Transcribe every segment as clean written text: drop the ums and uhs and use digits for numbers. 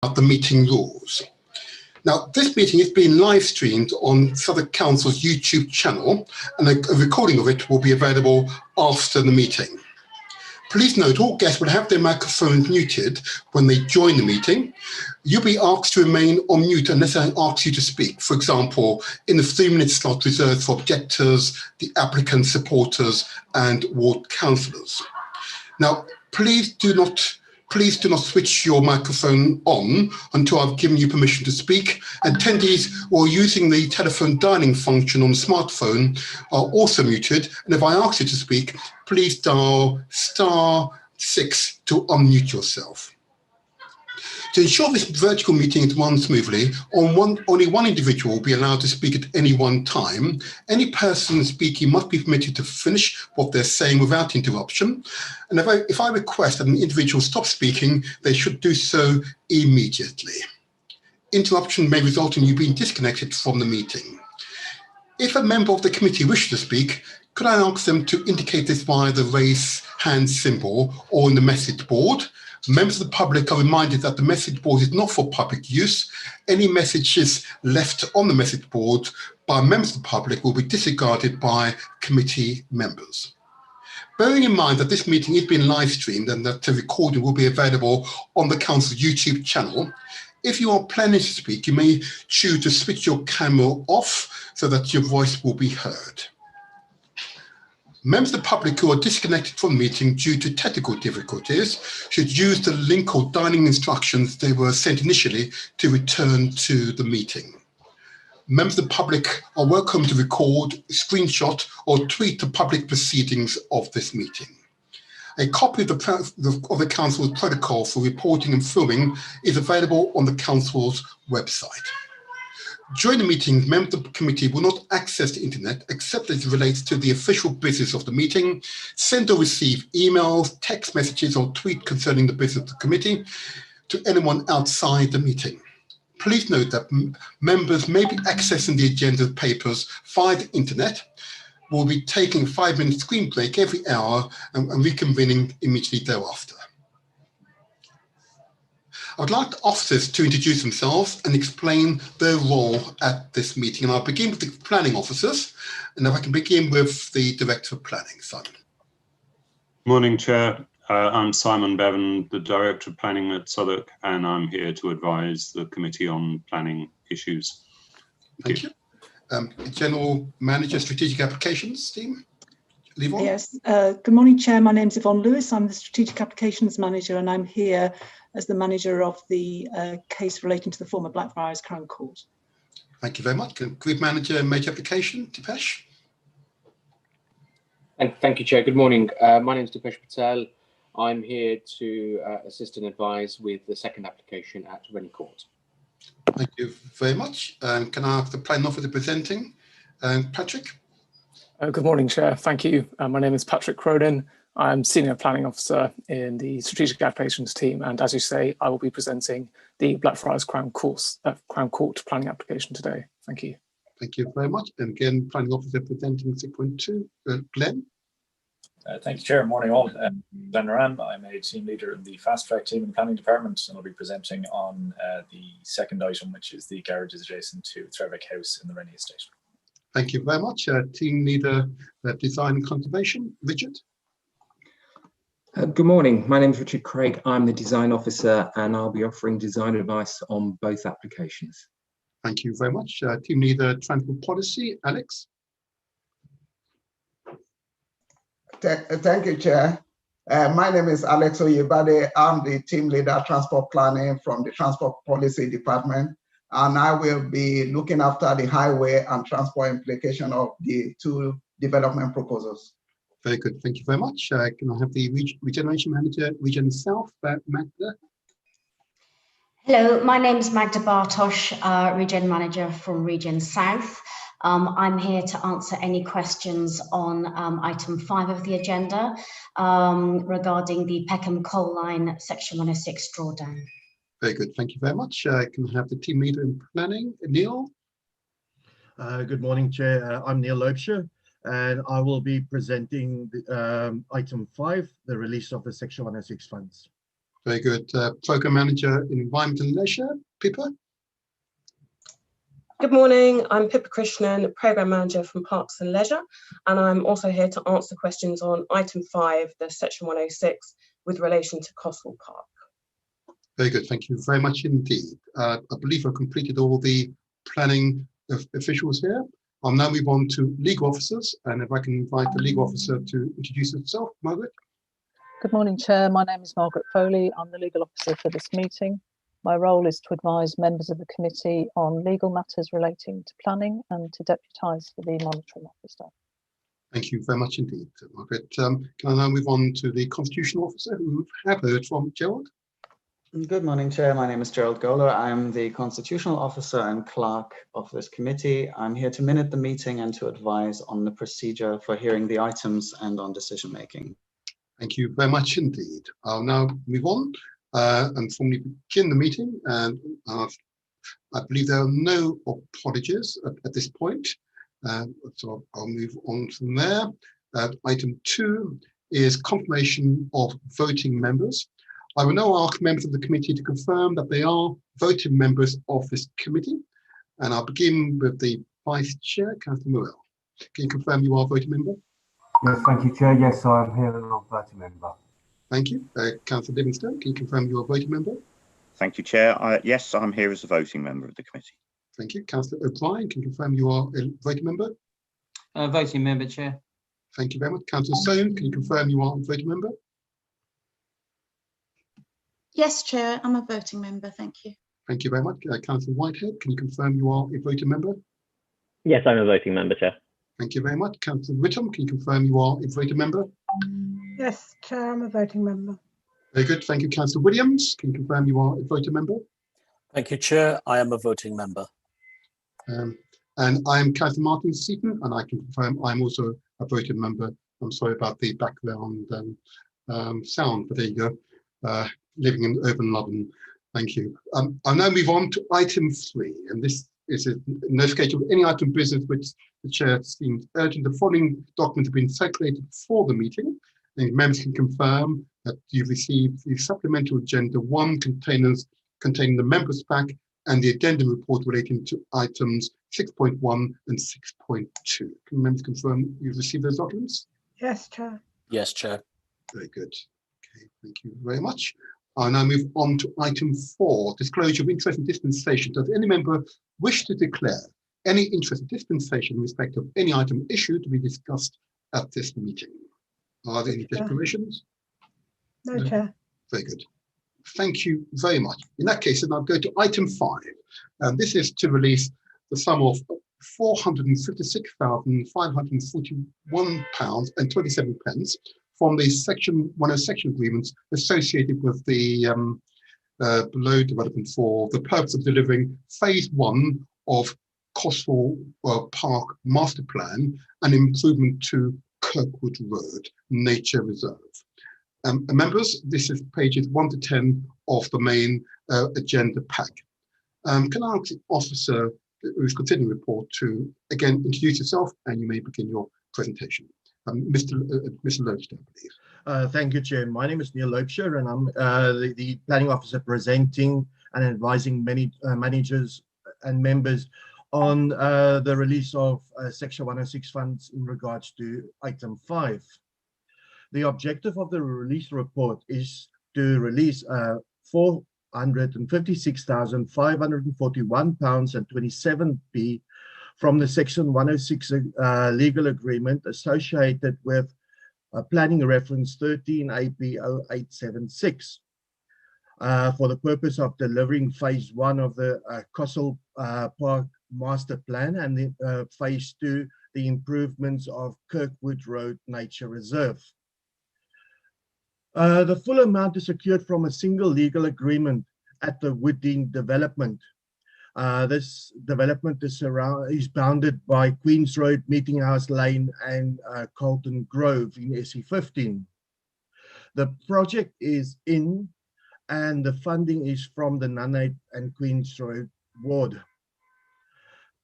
The meeting rules. Now, this meeting is being live streamed on Southwark Council's YouTube channel, and a recording of it will be available after the meeting. Please note all guests will have their microphones muted when they join the meeting. You'll be asked to remain on mute unless I ask you to speak. For example, in the 3-minute slot reserved for objectors, the applicant, supporters, and ward councillors. Now, please do not switch your microphone on until I've given you permission to speak. Attendees who are using the telephone dialing function on the smartphone are also muted. And if I ask you to speak, please dial *6 to unmute yourself. To ensure this virtual meeting is run smoothly, only one individual will be allowed to speak at any one time. Any person speaking must be permitted to finish what they're saying without interruption. And if I request that an individual stop speaking, they should do so immediately. Interruption may result in you being disconnected from the meeting. If a member of the committee wishes to speak, could I ask them to indicate this via the raise hand symbol or in the message board? Members of the public are reminded that the message board is not for public use. Any messages left on the message board by members of the public will be disregarded by committee members. Bearing in mind that this meeting is being live streamed and that the recording will be available on the Council YouTube channel, if you are planning to speak, you may choose to switch your camera off so that your voice will be heard. Members of the public who are disconnected from the meeting due to technical difficulties should use the link or dialing instructions they were sent initially to return to the meeting. Members of the public are welcome to record, screenshot, or tweet the public proceedings of this meeting. A copy of the Council's protocol for reporting and filming is available on the Council's website. During the meeting, members of the committee will not access the internet except as it relates to the official business of the meeting, send or receive emails, text messages, or tweet concerning the business of the committee to anyone outside the meeting. Please note that members may be accessing the agenda papers via the internet. We'll be taking a 5-minute screen break every hour and reconvening immediately thereafter. I'd like the officers to introduce themselves and explain their role at this meeting. And I'll begin with the planning officers. And if I can begin with the Director of Planning, Simon. Morning, Chair. I'm Simon Bevan, the Director of Planning at Southwark, and I'm here to advise the Committee on Planning issues. Thank you. General Manager, Strategic Applications team. Yvonne? Yes. Good morning, Chair. My name is Yvonne Lewis. I'm the Strategic Applications Manager, and I'm here as the manager of the case relating to the former Blackfriars Crown Court. Thank you very much. Group Manager, Major Application, Dipesh. Thank you, Chair. Good morning. My name is Dipesh Patel. I'm here to assist and advise with the second application at Rennie Court. Thank you very much. Can I ask the planning officer presenting? Patrick? Good morning, Chair. Thank you. My name is Patrick Cronin. I'm Senior Planning Officer in the Strategic Applications team, and as you say, I will be presenting the Blackfriars Crown Court planning application today. Thank you. Thank you very much. And again, Planning Officer presenting 6.2, Glenn. Thank you, Chair. Morning all. Glenn Moran. I'm a team leader in the fast track team in the planning department, and I'll be presenting on the second item, which is the garages adjacent to Threvik House in the Rennie estate. Thank you very much. Team Leader, Design and Conservation, Richard. Good morning. My name is Richard Craig. I'm the Design Officer, and I'll be offering design advice on both applications. Thank you very much. Team Leader, Transport Policy, Alex. Thank you, Chair. My name is Alex Oyebade. I'm the Team Leader, Transport Planning from the Transport Policy Department, and I will be looking after the highway and transport implication of the two development proposals. Very good. Thank you very much. Can I have the Regeneration Manager, Region South, Magda? Hello, my name is Magda Bartosz, Regen Manager from Region South. I'm here to answer any questions on item 5 of the agenda regarding the Peckham Coal Line Section 106 drawdown. Very good. Thank you very much. Can I have the Team Leader in Planning, Neil? Good morning, Chair. I'm Neil Loebscher, and I will be presenting the, item 5, the release of the Section 106 funds. Very good. Program Manager in Environment and Leisure, Pippa. Good morning, I'm Pippa Krishnan, Programme Manager from Parks and Leisure, and I'm also here to answer questions on item 5, the section 106, with relation to Cotswold Park. Very good, thank you very much indeed. I believe I've completed all the planning officials here. I'll now move on to legal officers, and if I can invite the legal officer to introduce herself, Margaret. Good morning, Chair. My name is Margaret Foley. I'm the legal officer for this meeting. My role is to advise members of the committee on legal matters relating to planning and to deputise for the monitoring officer. Thank you very much indeed, Margaret. Can I now move on to the constitutional officer who we have heard from, Gerald? Good morning, Chair. My name is Gerald Goler. I'm the constitutional officer and clerk of this committee. I'm here to minute the meeting and to advise on the procedure for hearing the items and on decision making. Thank you very much indeed. I'll now move on and formally begin the meeting. And I believe there are no apologies at this point. So I'll move on from there. Item 2 is confirmation of voting members. I will now ask members of the committee to confirm that they are voting members of this committee. And I'll begin with the Vice Chair, Councillor Morell. Can you confirm you are a voting member? Yes, thank you, Chair. Yes, I am here and I'm a voting member. Thank you. Councillor Livingstone, can you confirm you are a voting member? Thank you, Chair. Yes, I'm here as a voting member of the committee. Thank you. Councillor O'Brien, can you confirm you are a voting member? Voting member, Chair. Thank you very much. Councillor Soane, can you confirm you are a voting member? Yes, Chair, I'm a voting member. Thank you. Thank you very much. Councillor Whitehead, can you confirm you are a voting member? Yes, I'm a voting member, Chair. Thank you very much. Councillor Whittam, can you confirm you are a voting member? Yes, Chair, I'm a voting member. Very good. Thank you. Councillor Williams, can you confirm you are a voting member? Thank you, Chair. I am a voting member. And I am Councillor Martin Seaton, and I can confirm I'm also a voting member. I'm sorry about the background sound, but there you go. Living in urban London. Thank you. I'll now move on to item 3, and this is a notification of any item of business which the Chair seems urgent. The following documents have been circulated before the meeting, and members can confirm that you've received the supplemental agenda 1 containing the members' pack and the addendum report relating to items 6.1 and 6.2. Can members confirm you've received those documents? Yes, Chair. Yes, Chair. Very good. Okay, thank you very much. I'll now move on to item 4, disclosure of interest and dispensation. Does any member wish to declare any interest in dispensation in respect of any item issued to be discussed at this meeting? Are there any declarations? No, Chair. Very good. Thank you very much. In that case, then I'll go to item 5. And this is to release the sum of £456,541.27 from the section 106 agreements associated with the below development for the purpose of delivering phase 1 of Cotswold Park Master Plan and improvement to Kirkwood Road Nature Reserve. Members, this is pages 1 to 10 of the main agenda pack. Can I ask the officer who's considering the report to again introduce yourself, and you may begin your presentation. Mr. Loebster, I believe. Thank you, Chair. My name is Neil Loebster, and I'm the planning officer presenting and advising many managers and members on the release of Section 106 funds in regards to item 5. The objective of the release report is to release £456,541.27 from the Section 106 legal agreement associated with planning reference 13 AP 0876 for the purpose of delivering phase 1 of the Cotswold Park Master Plan and the phase 2, the improvements of Kirkwood Road Nature Reserve. The full amount is secured from a single legal agreement at the Wooddean development. This development is bounded by Queen's Road, Meeting House Lane and Carlton Grove in SE15. The project is in and the funding is from the Nunnate and Queen's Road ward.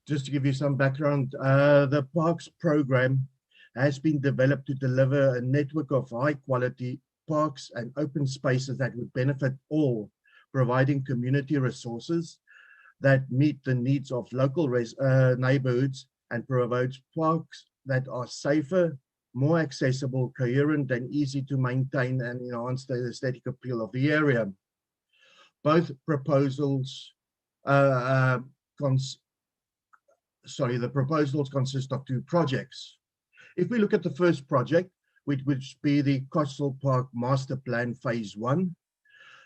Just to give you some background, the Parks program has been developed to deliver a network of high quality parks and open spaces that would benefit all, providing community resources that meet the needs of local neighborhoods and provides parks that are safer, more accessible, coherent, and easy to maintain and enhance the aesthetic appeal of the area. Both proposals, the proposals consist of 2 projects. If we look at the first project, which would be the Castle Park Master Plan Phase 1,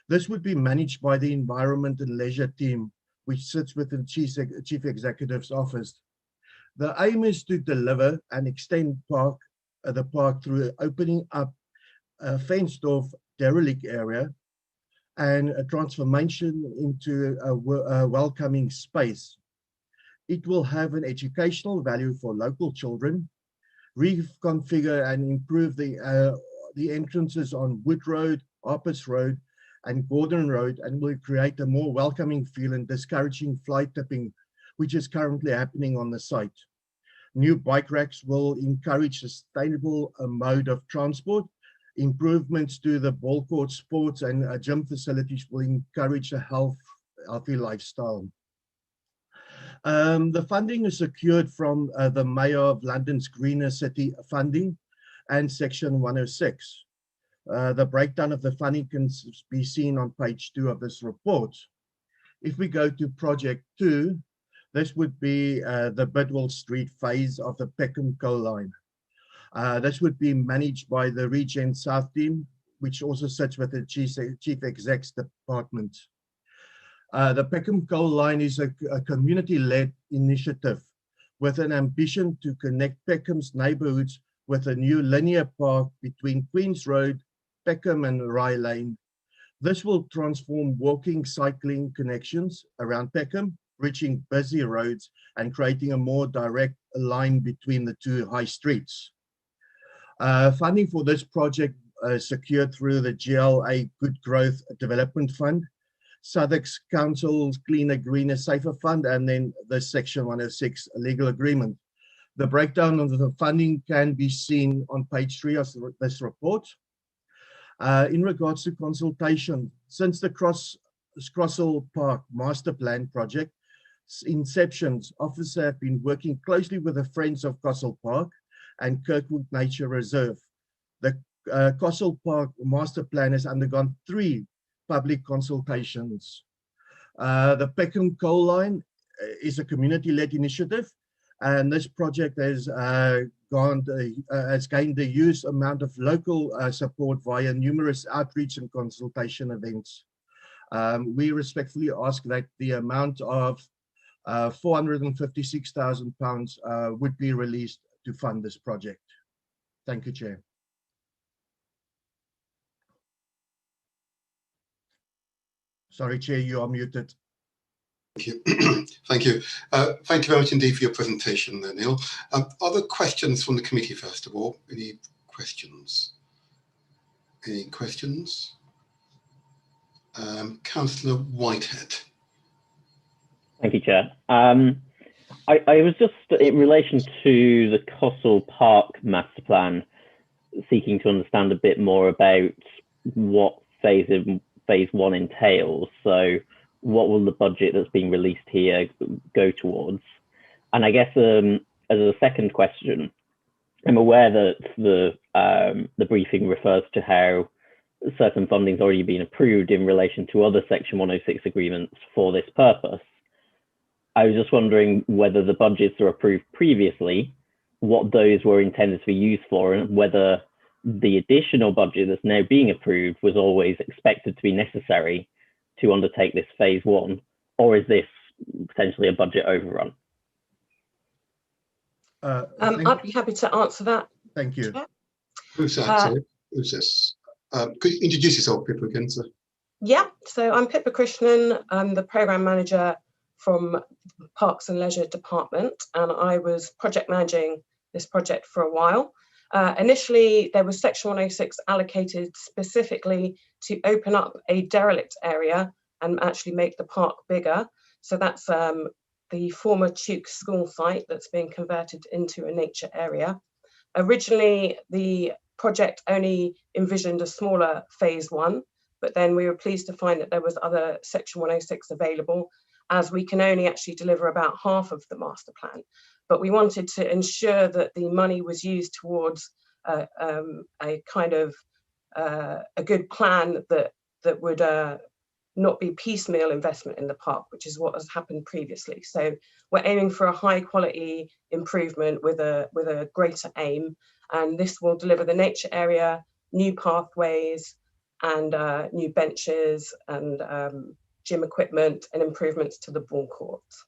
this would be managed by the Environment and Leisure team, which sits within the Chief Executive's office. The aim is to deliver and extend the park through opening up a fenced-off derelict area and a transformation into a welcoming space. It will have an educational value for local children, reconfigure and improve the entrances on Wood Road, Harpers Road, and Gordon Road, and will create a more welcoming feel and discouraging fly tipping, which is currently happening on the site. New bike racks will encourage sustainable mode of transport. Improvements to the ball court sports and gym facilities will encourage a healthy lifestyle. The funding is secured from the Mayor of London's Greener City funding and Section 106. The breakdown of the funding can be seen on page 2 of this report. If we go to project 2, this would be the Bidwell Street phase of the Peckham Coal Line. This would be managed by the Regen South team, which also sits with the Chief Exec's department. The Peckham Coal Line is a community-led initiative with an ambition to connect Peckham's neighborhoods with a new linear park between Queen's Road, Peckham and Rye Lane. This will transform walking, cycling connections around Peckham, reaching busy roads and creating a more direct line between the 2 high streets. Funding for this project secured through the GLA Good Growth Development Fund, Southwark Council's Cleaner, Greener, Safer Fund, and then the Section 106 legal agreement. The breakdown of the funding can be seen on page 3 of this report. In regards to consultation, since the Castle Park Master Plan project inceptions, officers have been working closely with the Friends of Castle Park and Kirkwood Nature Reserve. The Castle Park Master Plan has undergone 3 public consultations. The Peckham Coal Line is a community-led initiative, and this project has gained a huge amount of local support via numerous outreach and consultation events. We respectfully ask that the amount of £456,000 would be released to fund this project. Thank you, Chair. Sorry, Chair, you are muted. Thank you. Thank you. Thank you very much indeed for your presentation there, Neil. Are there questions from the committee, first of all? Any questions? Any questions? Councillor Whitehead. Thank you, Chair. I was just, in relation to the Castle Park Master Plan, seeking to understand a bit more about what phase 1 entails. So what will the budget that's being released here go towards? And I guess as a second question, I'm aware that the briefing refers to how certain funding's already been approved in relation to other Section 106 agreements for this purpose. I was just wondering whether the budgets are approved previously, what those were intended to be used for, and whether the additional budget that's now being approved was always expected to be necessary to undertake this phase 1, or is this potentially a budget overrun? I'd be happy to answer that. Thank you. Who's that? Sorry, who's this? Could you introduce yourself, Pippa, again, sir? Yeah, so I'm Pippa Krishnan. I'm the Programme Manager from Parks and Leisure Department, and I was project managing this project for a while. Initially, there was Section 106 allocated specifically to open up a derelict area and actually make the park bigger. So that's the former Tuke school site that's being converted into a nature area. Originally, the project only envisioned a smaller phase 1, but then we were pleased to find that there was other Section 106 available, as we can only actually deliver about half of the master plan. But we wanted to ensure that the money was used towards a kind of a good plan that would not be piecemeal investment in the park, which is what has happened previously. So we're aiming for a high quality improvement with a greater aim, and this will deliver the nature area, new pathways, and new benches and gym equipment and improvements to the ball courts.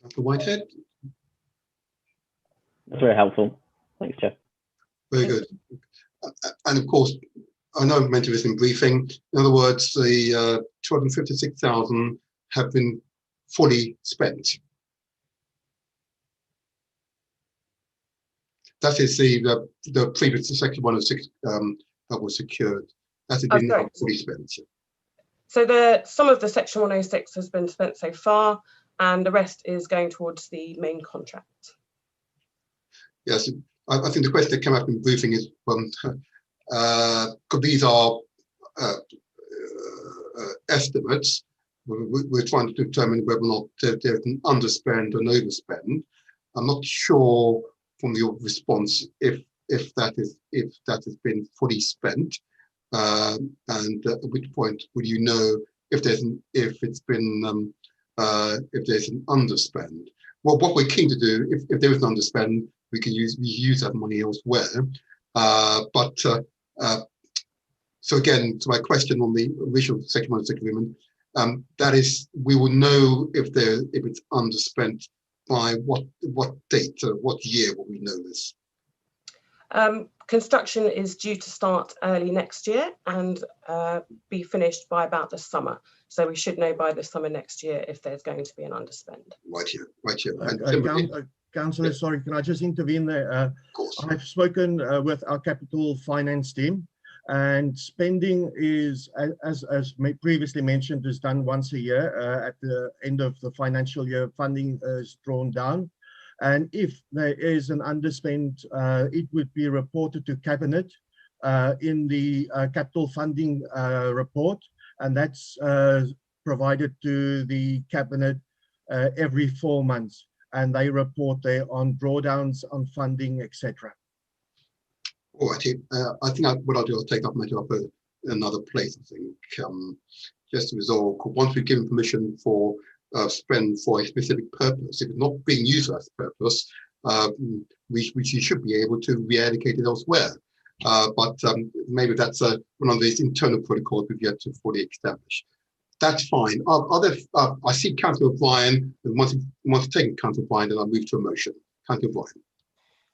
Councillor Whitehead. That's very helpful. Thanks, Chair. Very good. And of course, I know I mentioned this in briefing. In other words, the 256,000 have been fully spent. That is the previous Section 106 that was secured. That has been fully spent. So some of the Section 106 has been spent so far, and the rest is going towards the main contract. Yes, I think the question that came up in briefing is, because these are estimates, we're trying to determine whether or not there's an underspend or an overspend. I'm not sure from your response if that has been fully spent, and at which point would you know if there's an underspend. Well, what we're keen to do, if there is an underspend, we use that money elsewhere. So again, to my question on the original Section 106 agreement, that is, we will know if it's underspent by what date, what year will we know this? Construction is due to start early next year and be finished by about the summer. So we should know by the summer next year if there's going to be an underspend. Right here. Councillor, sorry, can I just intervene there? I've spoken with our capital finance team, and spending is, as previously mentioned, is done once a year. At the end of the financial year, funding is drawn down. And if there is an underspend, it would be reported to Cabinet in the capital funding report, and that's provided to the Cabinet every 4 months, and they report there on drawdowns, on funding, etc. All right, I think what I'll do, I'll take that matter up at another place, I think, just to resolve. Once we've given permission for spend for a specific purpose, if it's not being used for that purpose, we should be able to reallocate it elsewhere. But maybe that's one of these internal protocols we've yet to fully establish. That's fine. I see Councillor O'Brien, and once to take Councillor O'Brien, then I'll move to a motion. Councillor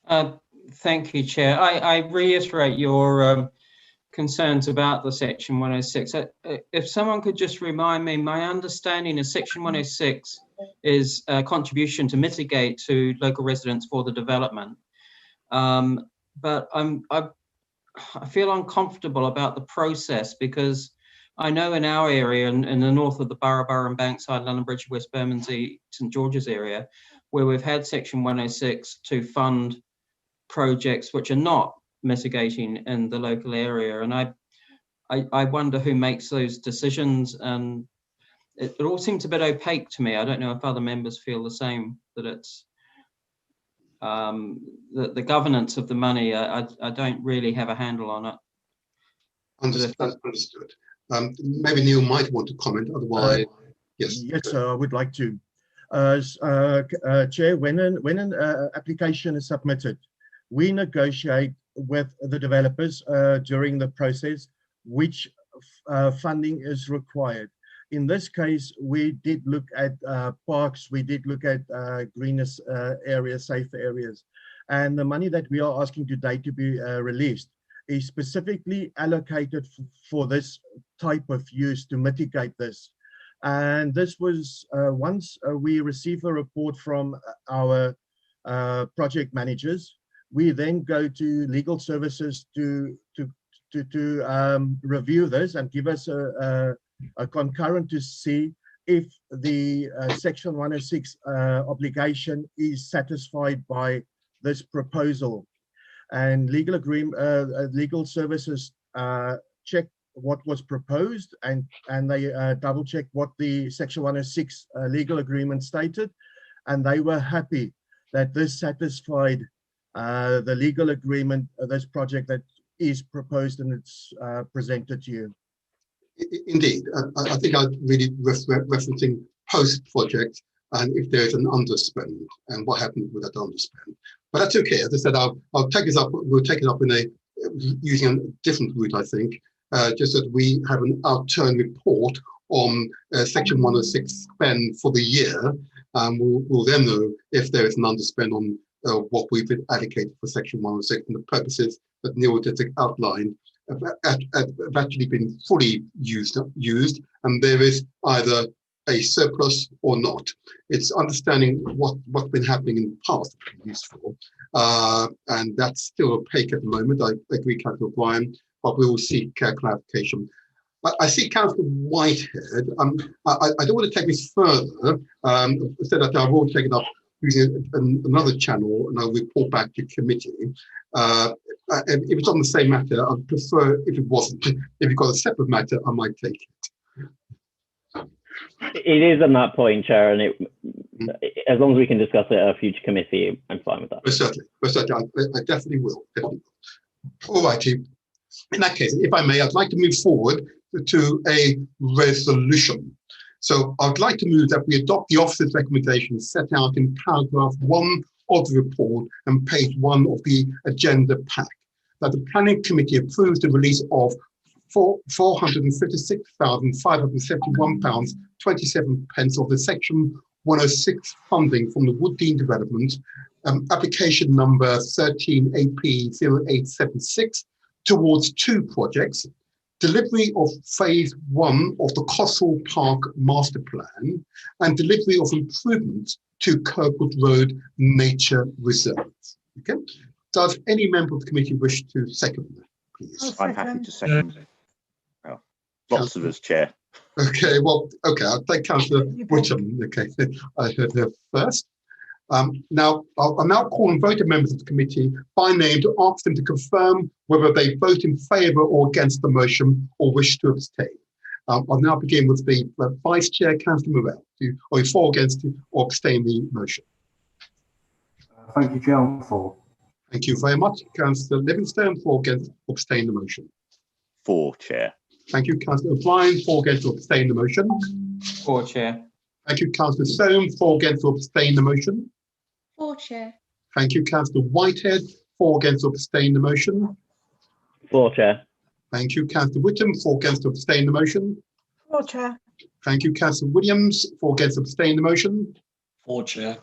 O'Brien. Thank you, Chair. I reiterate your concerns about the Section 106. If someone could just remind me, my understanding of Section 106 is a contribution to mitigate to local residents for the development. But I feel uncomfortable about the process, because I know in our area, in the north of the Borough and Bankside, London Bridge, West Bermondsey, St George's area, where we've had Section 106 to fund projects which are not mitigating in the local area. And I wonder who makes those decisions, and it all seems a bit opaque to me. I don't know if other members feel the same, that it's the governance of the money, I don't really have a handle on it. Understood. Maybe Neil might want to comment, otherwise, yes. Yes, I would like to. Chair, when an application is submitted, we negotiate with the developers during the process which funding is required. In this case, we did look at parks, we did look at greenest areas, safe areas, and the money that we are asking today to be released is specifically allocated for this type of use to mitigate this. And this was once we receive a report from our project managers, we then go to legal services to review this and give us a concurrent to see if the Section 106 obligation is satisfied by this proposal. And legal services checked what was proposed, and they double checked what the Section 106 legal agreement stated, and they were happy that this satisfied the legal agreement, this project that is proposed and it's presented to you. Indeed, I think I'd really referencing post-project and if there's an underspend and what happened with that underspend. But that's okay. As I said, I'll take this up. We'll take it up in using a different route, I think, just that we have an outturn report on Section 106 spend for the year. We'll then know if there is an underspend on what we've been allocated for Section 106, and the purposes that Neil just outlined have actually been fully used, and there is either a surplus or not. It's understanding what's been happening in the past that is useful, and that's still opaque at the moment. I agree, Councillor O'Brien, but we will seek clarification. I see Councillor Whitehead. I don't want to take this further. I said that I will take it up using another channel, and I'll report back to committee. If it's on the same matter, I'd prefer if it wasn't. If you've got a separate matter, I might take it. It is on that point, Chair, and as long as we can discuss it at a future committee, I'm fine with that. But certainly, I definitely will. All righty. In that case, if I may, I'd like to move forward to a resolution. So I'd like to move that we adopt the officer's recommendations set out in paragraph 1 of the report and page 1 of the agenda pack, that the Planning Committee approves the release of £456,571.27 of the Section 106 funding from the Wooddean development, application number 13AP0876, towards 2 projects: delivery of phase 1 of the Cossall Park Master Plan and delivery of improvements to Kirkwood Road Nature Reserve. Okay. Does any member of the committee wish to second that, please? I'm happy to second it. Well, lots of us, Chair. Okay, well, okay, I'll take Councillor Witcham. Okay, I heard her first. Now, I'll now call on voting members of the committee by name to ask them to confirm whether they vote in favour or against the motion or wish to abstain. I'll now begin with the Vice Chair, Councillor Morell. Are you for, against, or abstain the motion? Thank you, Chair. I'm for. Thank you very much. Councillor Livingstone, for, against, or abstain the motion? For, Chair. Thank you, Councillor O'Brien, for, against, or abstain the motion? For, Chair. Thank you, Councillor Stone, for, against, or abstain the motion? For, Chair. Thank you, Councillor Whitehead, for, against, or abstain the motion? For, Chair. Thank you, Councillor Whittam, for, against, or abstain the motion? For, Chair. Thank you, Councillor Williams, for, against, or abstain the motion? For, Chair.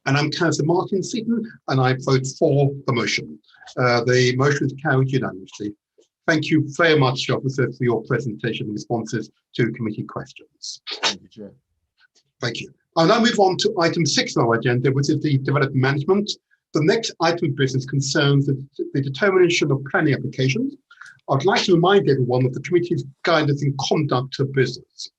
And I'm Councillor Martin Seaton, and I vote for the motion. The motion is carried unanimously. Thank you very much, Officer, for your presentation and responses to committee questions. Thank you, Chair. Thank you. I'll now move on to item 6 on our agenda, which is the development management. The next item of business concerns the determination of planning applications. I'd like to remind everyone of the committee's guidance and conduct of business.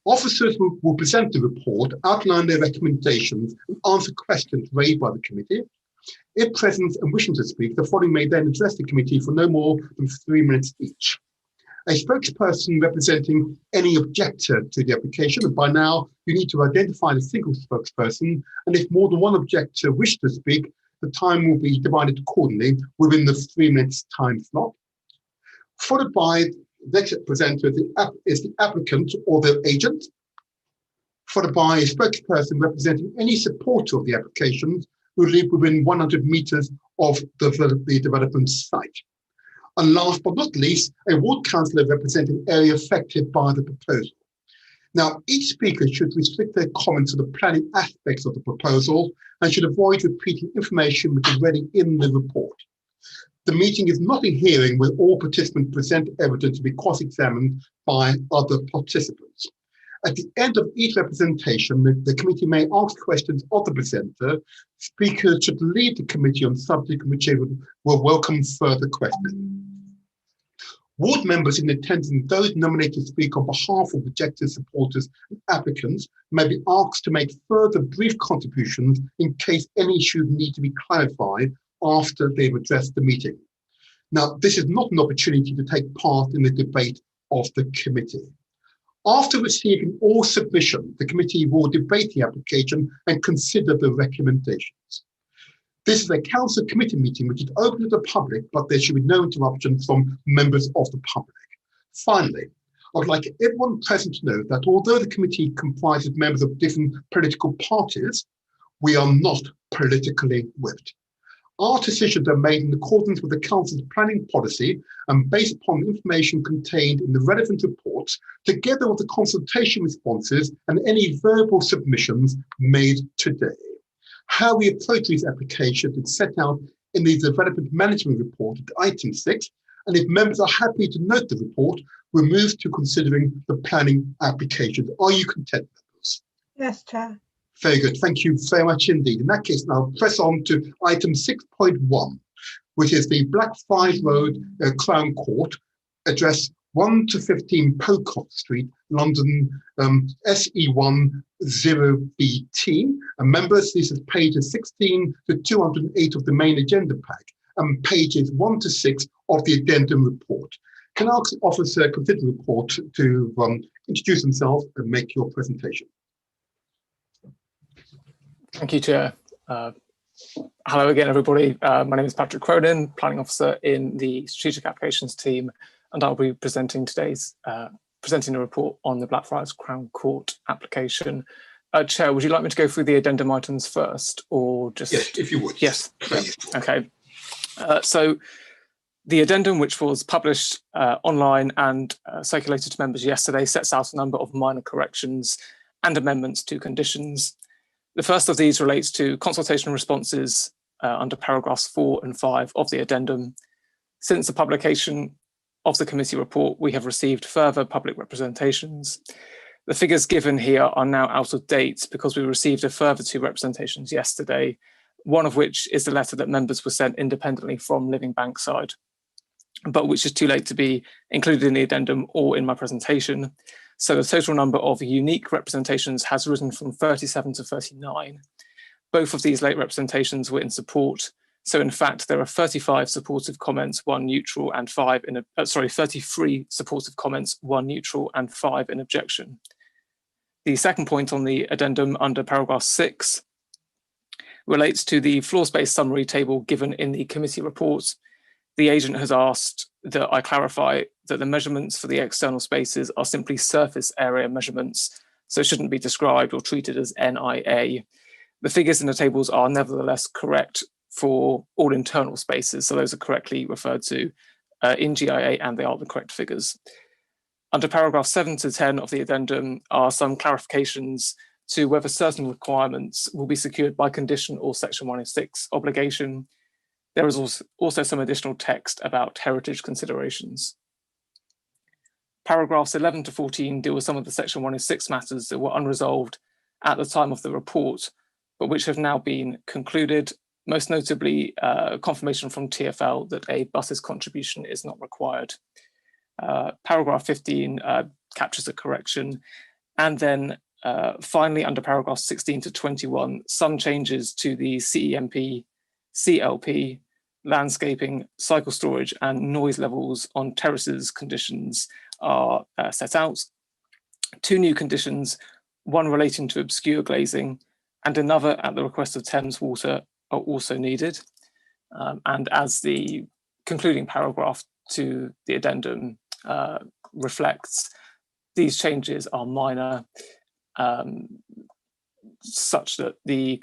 Officers will present the report, outline their recommendations, and answer questions raised by the committee. If present and wishing to speak, the following may then address the committee for no more than 3 minutes each. A spokesperson representing any objector to the application, and by now you need to identify a single spokesperson, and if more than one objector wish to speak, the time will be divided accordingly within the 3 minutes time slot. Followed by the next presenter is the applicant or their agent, followed by a spokesperson representing any supporter of the application who live within 100 metres of the development site. And last but not least, a ward councillor representing area affected by the proposal. Now, each speaker should restrict their comments to the planning aspects of the proposal and should avoid repeating information which is already in the report. The meeting is not a hearing where all participants present evidence to be cross-examined by other participants. At the end of each representation, the committee may ask questions of the presenter. Speakers should leave the committee on subject which they will welcome further questions. Ward members in attendance and those nominated to speak on behalf of objectors, supporters and applicants may be asked to make further brief contributions in case any issues need to be clarified after they've addressed the meeting. Now, this is not an opportunity to take part in the debate of the committee. After receiving all submissions, the committee will debate the application and consider the recommendations. This is a council committee meeting which is open to the public, but there should be no interruption from members of the public. Finally, I would like everyone present to know that although the committee comprises members of different political parties, we are not politically whipped. Our decisions are made in accordance with the council's planning policy and based upon the information contained in the relevant reports, together with the consultation responses and any verbal submissions made today. How we approach these applications is set out in the Development Management Report at item 6, and if members are happy to note the report, we'll move to considering the planning applications. Are you content, members? Yes, Chair. Very good, thank you very much indeed. In that case, now press on to item 6.1, which is the Blackfriars Crown Court, address 1 to 15 Pocock Street, London, SE1 0BT. And members, this is pages 16 to 208 of the main agenda pack and pages 1 to 6 of the addendum report. Can I ask the officer consider the report to introduce themselves and make your presentation? Thank you, Chair. Hello again, everybody. My name is Patrick Cronin, Planning Officer in the Strategic Applications team, and I'll be presenting today's presenting a report on the Blackfriars Crown Court application. Chair, would you like me to go through the addendum items first, or just? Yes, if you would. Yes. Please. Okay. So the addendum, which was published online and circulated to members yesterday, sets out a number of minor corrections and amendments to conditions. The first of these relates to consultation responses under paragraphs 4 and 5 of the addendum. Since the publication of the committee report, we have received further public representations. The figures given here are now out of date because we received a further 2 representations yesterday, one of which is the letter that members were sent independently from Living Bankside, but which is too late to be included in the addendum or in my presentation. So the total number of unique representations has risen from 37 to 39. Both of these late representations were in support. So in fact, there are 35 supportive comments, 1 neutral and 5 in, 33 supportive comments, 1 neutral and 5 in objection. The second point on the addendum under paragraph 6 relates to the floor space summary table given in the committee report. The agent has asked that I clarify that the measurements for the external spaces are simply surface area measurements, so shouldn't be described or treated as NIA. The figures in the tables are nevertheless correct for all internal spaces, so those are correctly referred to in GIA and they are the correct figures. Under paragraph 7 to 10 of the addendum are some clarifications to whether certain requirements will be secured by condition or section 106 obligation. There is also some additional text about heritage considerations. Paragraphs 11 to 14 deal with some of the section 106 matters that were unresolved at the time of the report, but which have now been concluded, most notably confirmation from TfL that a bus's contribution is not required. Paragraph 15 captures a correction. And then finally, under paragraphs 16 to 21, some changes to the CEMP, CLP, landscaping, cycle storage and noise levels on terraces conditions are set out. 2 new conditions, one relating to obscure glazing and another at the request of Thames Water are also needed. And as the concluding paragraph to the addendum reflects, these changes are minor, such that the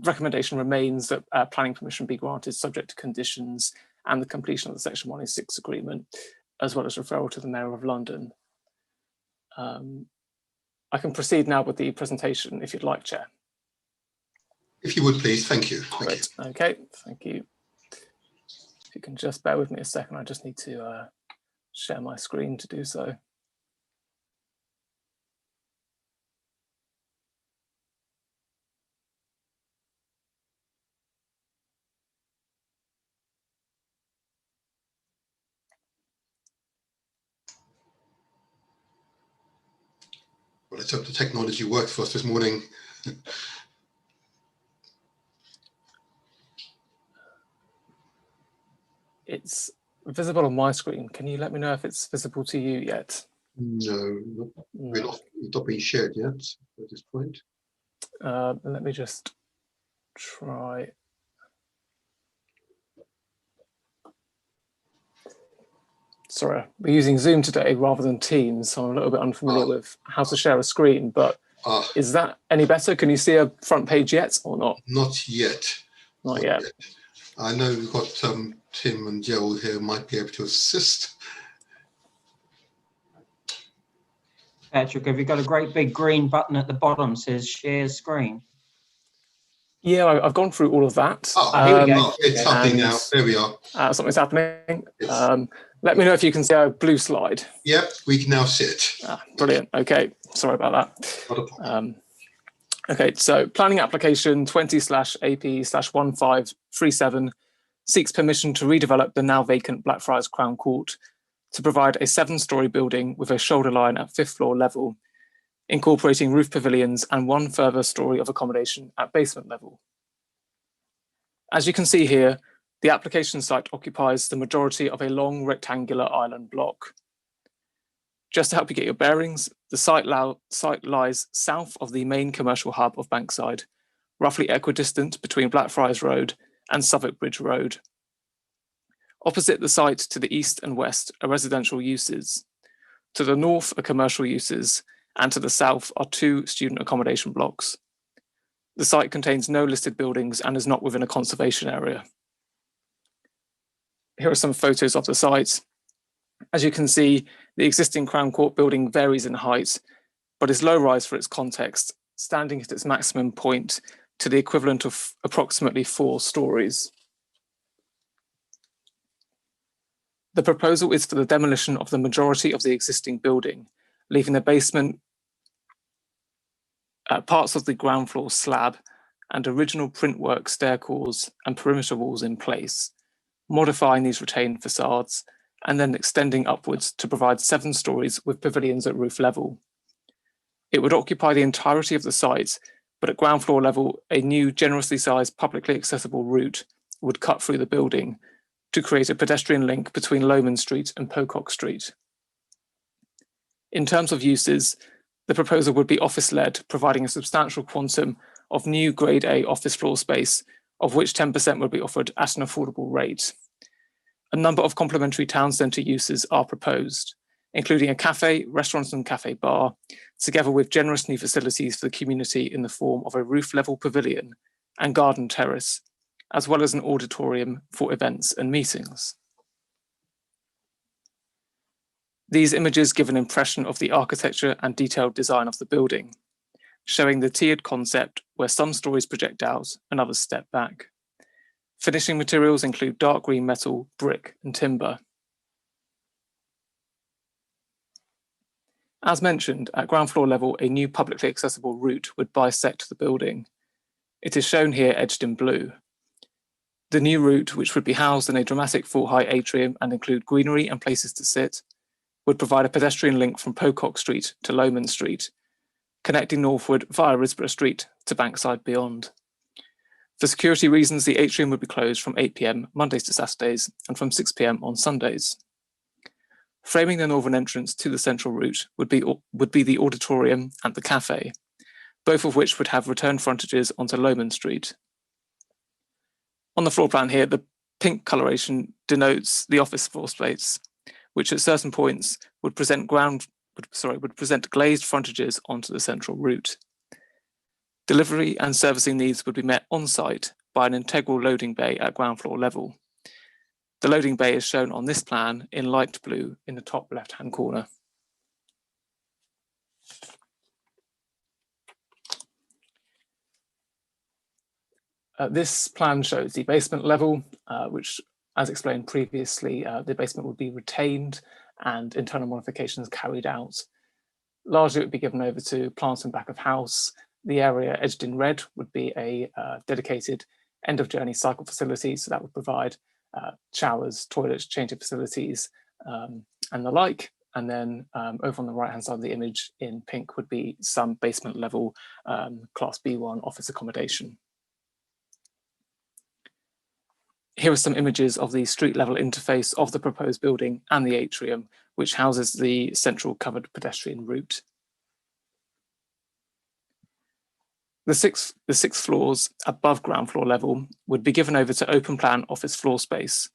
recommendation remains that planning permission be granted subject to conditions and the completion of the section 106 agreement, as well as referral to the Mayor of London. I can proceed now with the presentation if you'd like, Chair. If you would please, thank you. Great. Okay, thank you. If you can just bear with me a second, I just need to share my screen to do so. Well, let's hope the technology works for us this morning. It's visible on my screen. Can you let me know if it's visible to you yet? No, we're not being shared yet at this point. Let me just try. Sorry, we're using Zoom today rather than Teams, so I'm a little bit unfamiliar with how to share a screen, but is that any better? Can you see a front page yet or not? Not yet. Not yet. I know we've got Tim and Gerald here might be able to assist. Patrick, have you got a great big green button at the bottom that says share screen? Yeah, I've gone through all of that. Here we go. It's happening now. There we are. Something's happening. Yes. Let me know if you can see our blue slide. Yep, we can now see it. Brilliant. Okay, sorry about that. Not a problem. Okay, so planning application 20/AP/1537 seeks permission to redevelop the now vacant Blackfriars Crown Court to provide a 7-storey building with a shoulder line at 5th floor level, incorporating roof pavilions and 1 further storey of accommodation at basement level. As you can see here, the application site occupies the majority of a long rectangular island block. Just to help you get your bearings, the site lies south of the main commercial hub of Bankside, roughly equidistant between Blackfriars Road and Southwark Bridge Road. Opposite the site to the east and west are residential uses. To the north are commercial uses, and to the south are 2 student accommodation blocks. The site contains no listed buildings and is not within a conservation area. Here are some photos of the site. As you can see, the existing Crown Court building varies in height, but is low-rise for its context, standing at its maximum point to the equivalent of approximately 4 stories. The proposal is for the demolition of the majority of the existing building, leaving the basement, parts of the ground floor slab, and original printwork stair cores and perimeter walls in place, modifying these retained facades, and then extending upwards to provide 7 stories with pavilions at roof level. It would occupy the entirety of the site, but at ground floor level, a new generously sized publicly accessible route would cut through the building to create a pedestrian link between Lomond Street and Pocock Street. In terms of uses, the proposal would be office-led, providing a substantial quantum of new Grade A office floor space, of which 10% would be offered at an affordable rate. A number of complementary town centre uses are proposed, including a cafe, restaurant and cafe bar, together with generous new facilities for the community in the form of a roof-level pavilion and garden terrace, as well as an auditorium for events and meetings. These images give an impression of the architecture and detailed design of the building, showing the tiered concept where some stories project out and others step back. Finishing materials include dark green metal, brick and timber. As mentioned, at ground floor level, a new publicly accessible route would bisect the building. It is shown here edged in blue. The new route, which would be housed in a dramatic full-height atrium and include greenery and places to sit, would provide a pedestrian link from Pocock Street to Lomond Street, connecting northward via Risborough Street to Bankside beyond. For security reasons, the atrium would be closed from 8 PM Mondays to Saturdays and from 6 PM on Sundays. Framing the northern entrance to the central route would be the auditorium and the cafe, both of which would have return frontages onto Lomond Street. On the floor plan here, the pink coloration denotes the office floor space, which at certain points would present glazed frontages onto the central route. Delivery and servicing needs would be met on-site by an integral loading bay at ground floor level. The loading bay is shown on this plan in light blue in the top left-hand corner. This plan shows the basement level, which, as explained previously, the basement would be retained and internal modifications carried out. Largely, it would be given over to plant and back of house. The area edged in red would be a dedicated end-of-journey cycle facility, so that would provide showers, toilets, changing facilities, and the like. and then over on the right hand side of the image in pink would be some basement level Class B1 office accommodation. Here are some images of the street level interface of the proposed building and the atrium, which houses the central covered pedestrian route. The six floors above ground floor level would be given over to open plan office floor space.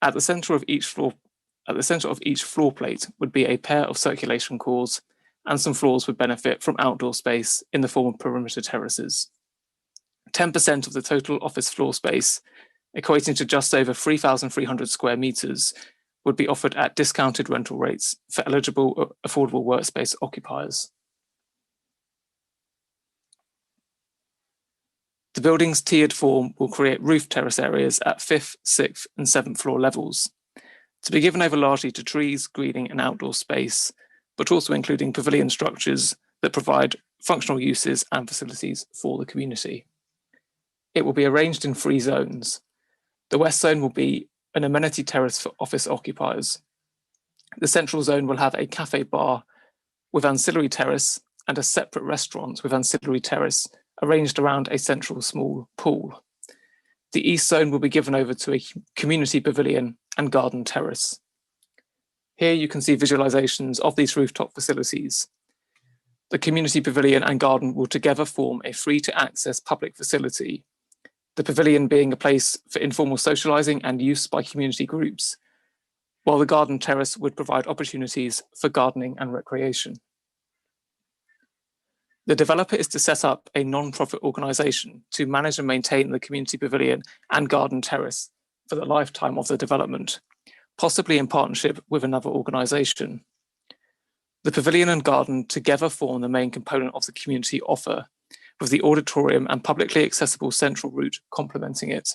At the centre of each floor plate would be a pair of circulation cores, and some floors would benefit from outdoor space in the form of perimeter terraces. 10% of the total office floor space, equating to just over 3,300 square metres, would be offered at discounted rental rates for eligible affordable workspace occupiers. The building's tiered form will create roof terrace areas at 5th, 6th and 7th floor levels, to be given over largely to trees, greening and outdoor space, but also including pavilion structures that provide functional uses and facilities for the community. It will be arranged in 3 zones. The west zone will be an amenity terrace for office occupiers. The central zone will have a cafe bar with ancillary terrace and a separate restaurant with ancillary terrace arranged around a central small pool. The east zone will be given over to a community pavilion and garden terrace. Here you can see visualizations of these rooftop facilities. The community pavilion and garden will together form a free to access public facility, the pavilion being a place for informal socializing and use by community groups, while the garden terrace would provide opportunities for gardening and recreation. The developer is to set up a non-profit organisation to manage and maintain the community pavilion and garden terrace for the lifetime of the development, possibly in partnership with another organisation. The pavilion and garden together form the main component of the community offer, with the auditorium and publicly accessible central route complementing it.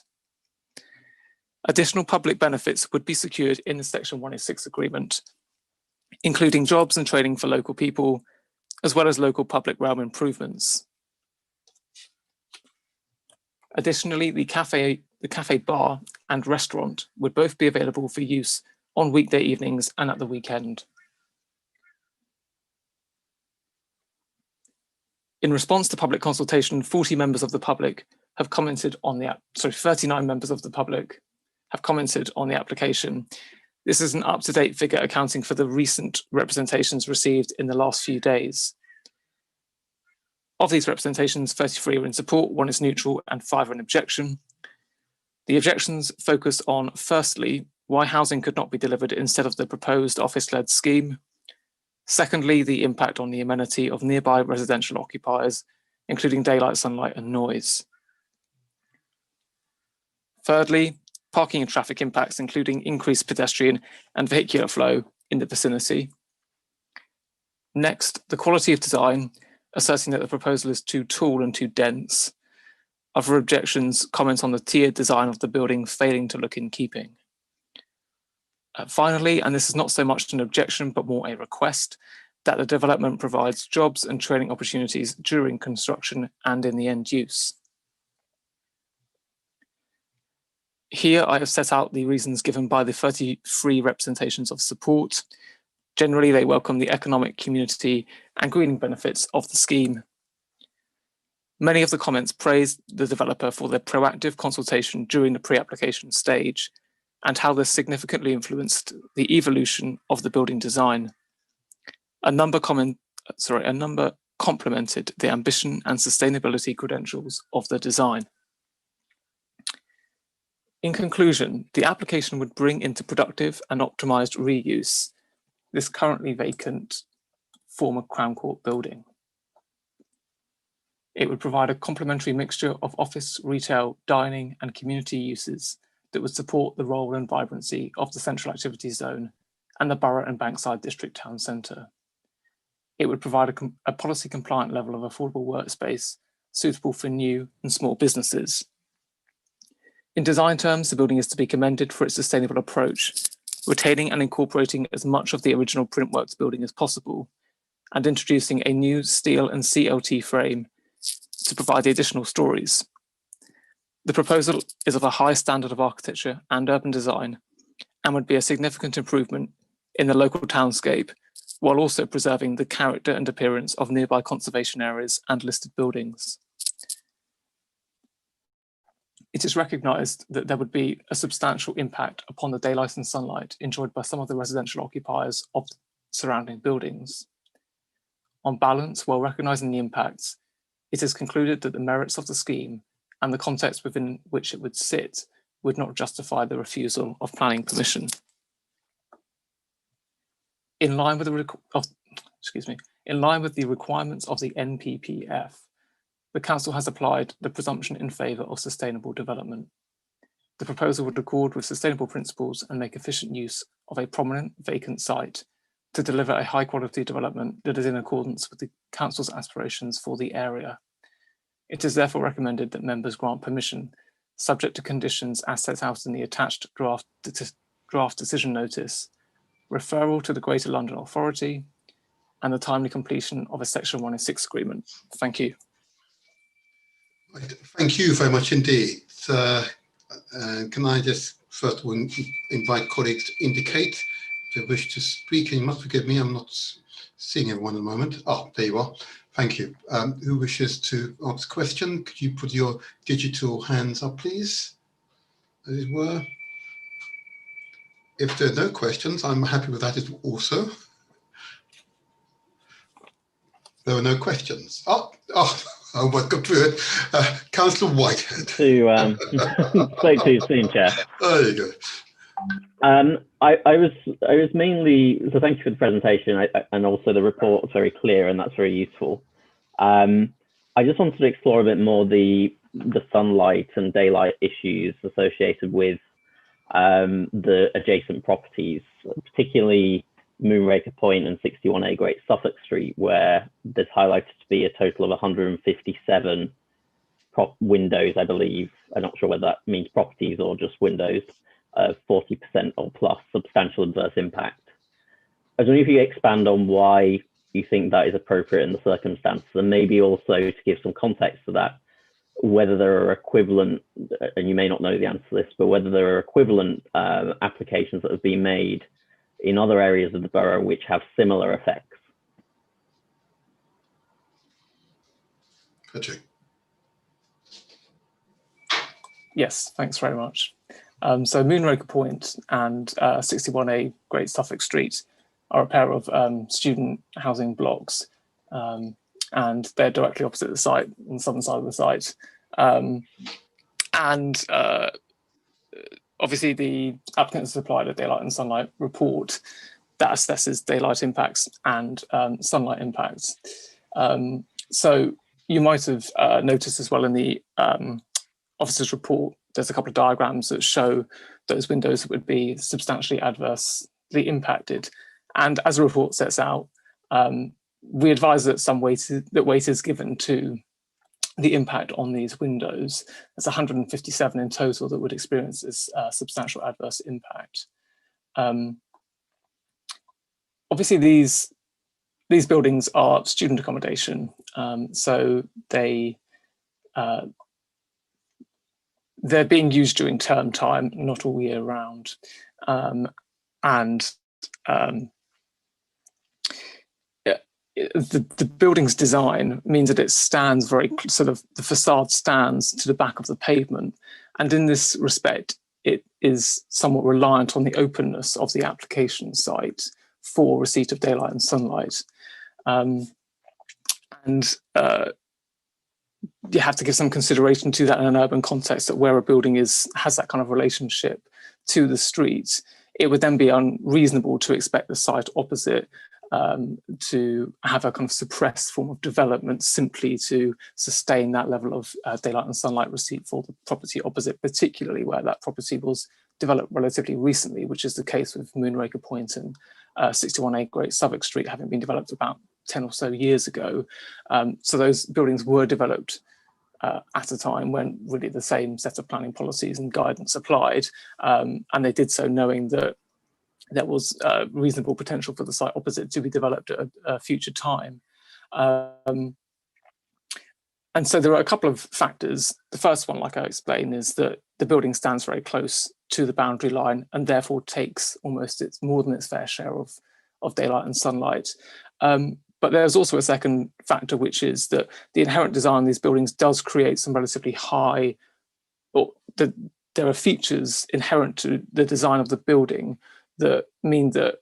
Additional public benefits would be secured in the Section 106 agreement, including jobs and training for local people, as well as local public realm improvements. Additionally, the cafe bar and restaurant would both be available for use on weekday evenings and at the weekend. In response to public consultation, 40 members of the public have commented on the 39 members of the public have commented on the application. This is an up-to-date figure accounting for the recent representations received in the last few days. Of these representations, 33 are in support, 1 is neutral, and 5 are in objection. The objections focus on, firstly, why housing could not be delivered instead of the proposed office-led scheme. Secondly, the impact on the amenity of nearby residential occupiers, including daylight, sunlight, and noise. Thirdly, parking and traffic impacts, including increased pedestrian and vehicular flow in the vicinity. Next, the quality of design, asserting that the proposal is too tall and too dense. Other objections comment on the tiered design of the building failing to look in keeping. Finally, and this is not so much an objection but more a request, that the development provides jobs and training opportunities during construction and in the end use. Here I have set out the reasons given by the 33 representations of support. Generally, they welcome the economic, community and greening benefits of the scheme. Many of the comments praised the developer for their proactive consultation during the pre-application stage and how this significantly influenced the evolution of the building design. A number complemented the ambition and sustainability credentials of the design. In conclusion, the application would bring into productive and optimised reuse this currently vacant former Crown Court building. It would provide a complementary mixture of office, retail, dining and community uses that would support the role and vibrancy of the Central Activities Zone and the Borough and Bankside District Town Centre. It would provide a policy compliant level of affordable workspace suitable for new and small businesses. In design terms, the building is to be commended for its sustainable approach, retaining and incorporating as much of the original Printworks building as possible, and introducing a new steel and CLT frame to provide the additional stories. The proposal is of a high standard of architecture and urban design and would be a significant improvement in the local townscape, while also preserving the character and appearance of nearby conservation areas and listed buildings. It is recognised that there would be a substantial impact upon the daylight and sunlight enjoyed by some of the residential occupiers of the surrounding buildings. On balance, while recognising the impacts, it is concluded that the merits of the scheme and the context within which it would sit would not justify the refusal of planning permission. In line with the requirements of the NPPF, the Council has applied the presumption in favour of sustainable development. The proposal would accord with sustainable principles and make efficient use of a prominent vacant site to deliver a high quality development that is in accordance with the Council's aspirations for the area. It is therefore recommended that members grant permission, subject to conditions as set out in the attached draft decision notice, referral to the Greater London Authority, and the timely completion of a Section 106 agreement. Thank you. Thank you very much indeed. Can I just first of all invite colleagues to indicate if they wish to speak? And you must forgive me, I'm not seeing everyone at the moment. Oh, there you are. Thank you. Who wishes to ask a question? Could you put your digital hands up, please, as it were? If there are no questions, I'm happy with that also. There were no questions. Oh, welcome to it. Councillor Whitehead. Spoke too soon, Chair. There you go. I was mainly, so thank you for the presentation, and also the report is very clear and that's very useful. I just wanted to explore a bit more the sunlight and daylight issues associated with the adjacent properties, particularly Moonraker Point and 61A Great Suffolk Street, where there's highlighted to be a total of 157 windows, I believe. I'm not sure whether that means properties or just windows, 40% or plus substantial adverse impact. I was wondering if you expand on why you think that is appropriate in the circumstances, and maybe also to give some context to that, whether there are equivalent, and you may not know the answer to this, but whether there are equivalent applications that have been made in other areas of the borough which have similar effects. Patrick. Yes, thanks very much. So Moonraker Point and 61A Great Suffolk Street are a pair of student housing blocks, and they're directly opposite the site, on the southern side of the site. Obviously, the applicant has supplied a daylight and sunlight report that assesses daylight impacts and sunlight impacts. So you might have noticed as well in the officer's report, there's a couple of diagrams that show those windows that would be substantially adversely impacted. And as the report sets out, we advise that weight is given to the impact on these windows. There's 157 in total that would experience this substantial adverse impact. Obviously, these buildings are student accommodation, so they're being used during term time, not all year round, the building's design means that it stands very sort of, the facade stands to the back of the pavement, and in this respect it is somewhat reliant on the openness of the application site for receipt of daylight and sunlight, you have to give some consideration to that in an urban context, that where a building has that kind of relationship to the street, it would then be unreasonable to expect the site opposite to have a kind of suppressed form of development simply to sustain that level of daylight and sunlight receipt for the property opposite, particularly where that property was developed relatively recently, which is the case with Moonraker Point and 61A Great Southwark Street, having been developed about 10 or so years ago. So those buildings were developed at a time when really the same set of planning policies and guidance applied, and they did so knowing that there was reasonable potential for the site opposite to be developed at a future time. And so there are a couple of factors. The first one, like I explained, is that the building stands very close to the boundary line and therefore takes more than its fair share of daylight and sunlight. But there's also a second factor, which is that the inherent design of these buildings does create some relatively high, there are features inherent to the design of the building that mean that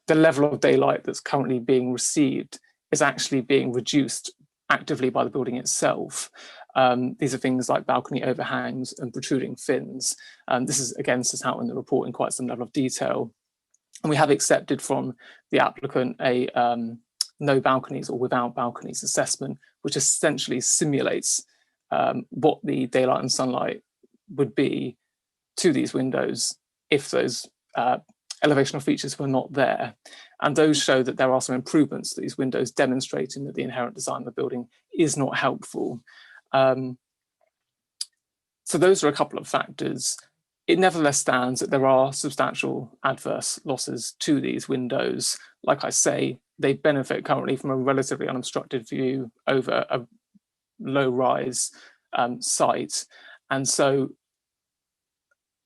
the level of daylight that's currently being received is actually being reduced actively by the building itself. These are things like balcony overhangs and protruding fins. This is again set out in the report in quite some level of detail. And we have accepted from the applicant a no balconies or without balconies assessment, which essentially simulates what the daylight and sunlight would be to these windows if those elevational features were not there. And those show that there are some improvements to these windows, demonstrating that the inherent design of the building is not helpful. So those are a couple of factors. It nevertheless stands that there are substantial adverse losses to these windows. Like I say, they benefit currently from a relatively unobstructed view over a low-rise site. And so,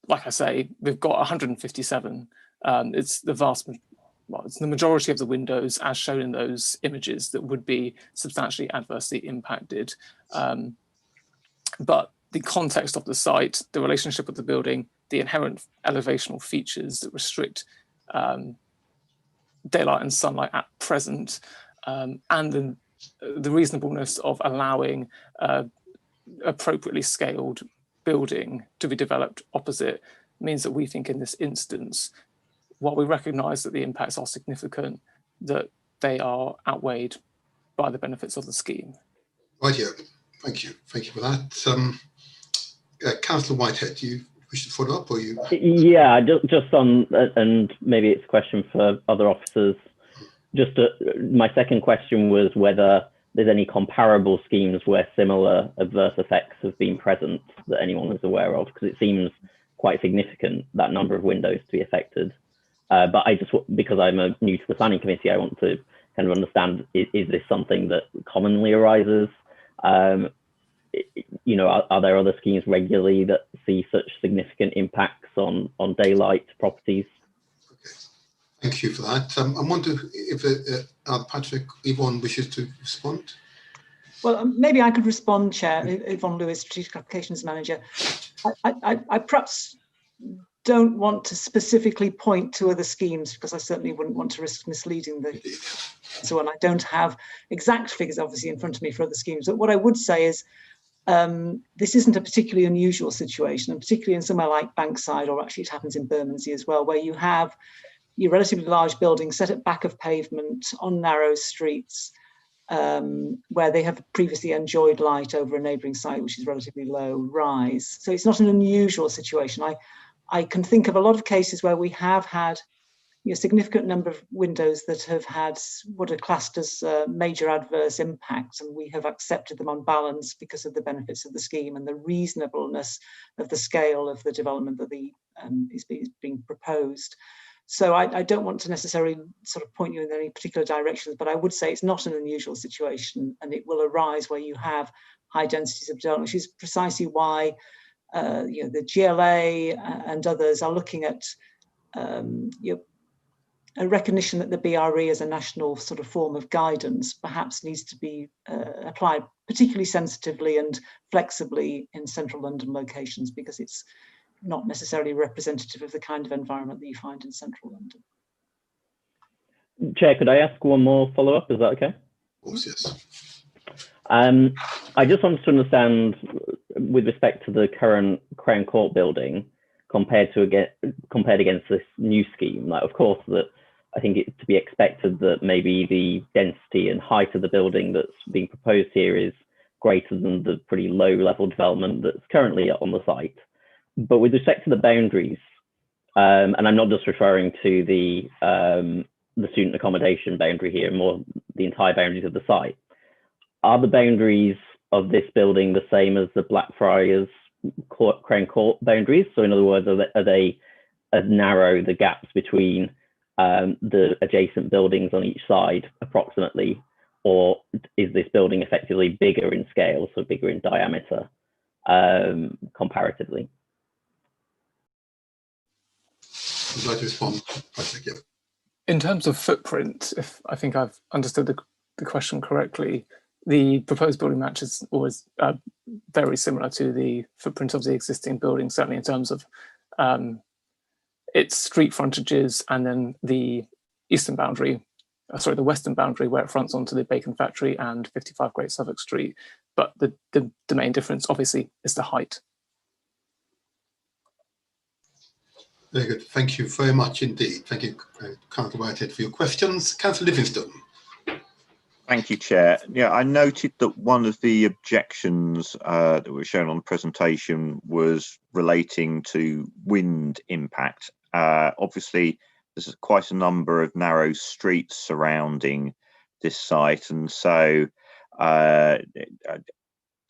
like I say, we've got 157. It's the majority of the windows, as shown in those images, that would be substantially adversely impacted. But the context of the site, the relationship with the building, the inherent elevational features that restrict daylight and sunlight at present, and the reasonableness of allowing appropriately scaled building to be developed opposite means that we think in this instance, while we recognise that the impacts are significant, that they are outweighed by the benefits of the scheme. Right, yeah. Thank you for that. Councillor Whitehead, do you wish to follow up, or you? Yeah, just on, and maybe it's a question for other officers. My second question was whether there's any comparable schemes where similar adverse effects have been present that anyone is aware of, because it seems quite significant, that number of windows to be affected. But because I'm new to the planning committee, I want to kind of understand, is this something that commonly arises? Are there other schemes regularly that see such significant impacts on daylight properties? Okay. Thank you for that. I wonder if Patrick, Yvonne wishes to respond. Well, maybe I could respond, Chair. Yvonne Lewis, Strategic Applications Manager. I perhaps don't want to specifically point to other schemes, because I certainly wouldn't want to risk misleading so on. I don't have exact figures, obviously, in front of me for other schemes. But what I would say is this isn't a particularly unusual situation, and particularly in somewhere like Bankside, or actually it happens in Bermondsey as well, where you have your relatively large buildings set at back of pavement on narrow streets, where they have previously enjoyed light over a neighbouring site, which is relatively low rise. So it's not an unusual situation. I can think of a lot of cases where we have had a significant number of windows that have had what are classed as major adverse impacts, and we have accepted them on balance because of the benefits of the scheme and the reasonableness of the scale of the development that is being proposed. So I don't want to necessarily sort of point you in any particular directions, but I would say it's not an unusual situation, and it will arise where you have high densities of development, which is precisely why the GLA and others are looking at a recognition that the BRE as a national sort of form of guidance perhaps needs to be applied particularly sensitively and flexibly in central London locations, because it's not necessarily representative of the kind of environment that you find in central London. Chair, could I ask one more follow-up? Is that okay? Of course, yes. I just wanted to understand, with respect to the current Crown Court building, compared against this new scheme, like, of course, that I think it's to be expected that maybe the density and height of the building that's being proposed here is greater than the pretty low level development that's currently on the site. But with respect to the boundaries, and I'm not just referring to the student accommodation boundary here, more the entire boundaries of the site, are the boundaries of this building the same as the Blackfriars Crown Court boundaries? So in other words, are they as narrow, the gaps between the adjacent buildings on each side approximately, or is this building effectively bigger in scale, so bigger in diameter comparatively? Would you like to respond? Yeah. In terms of footprint, if I think I've understood the question correctly, the proposed building match is always very similar to the footprint of the existing building, certainly in terms of its street frontages, and then the eastern boundary, the western boundary where it fronts onto the Bacon Factory and 55 Great Southwark Street. But the main difference, obviously, is the height. Very good. Thank you very much indeed. Thank you, Councillor Whitehead, for your questions. Councillor Livingstone. Thank you, Chair. Yeah, I noted that one of the objections that were shown on the presentation was relating to wind impact. Obviously, there's quite a number of narrow streets surrounding this site, and so I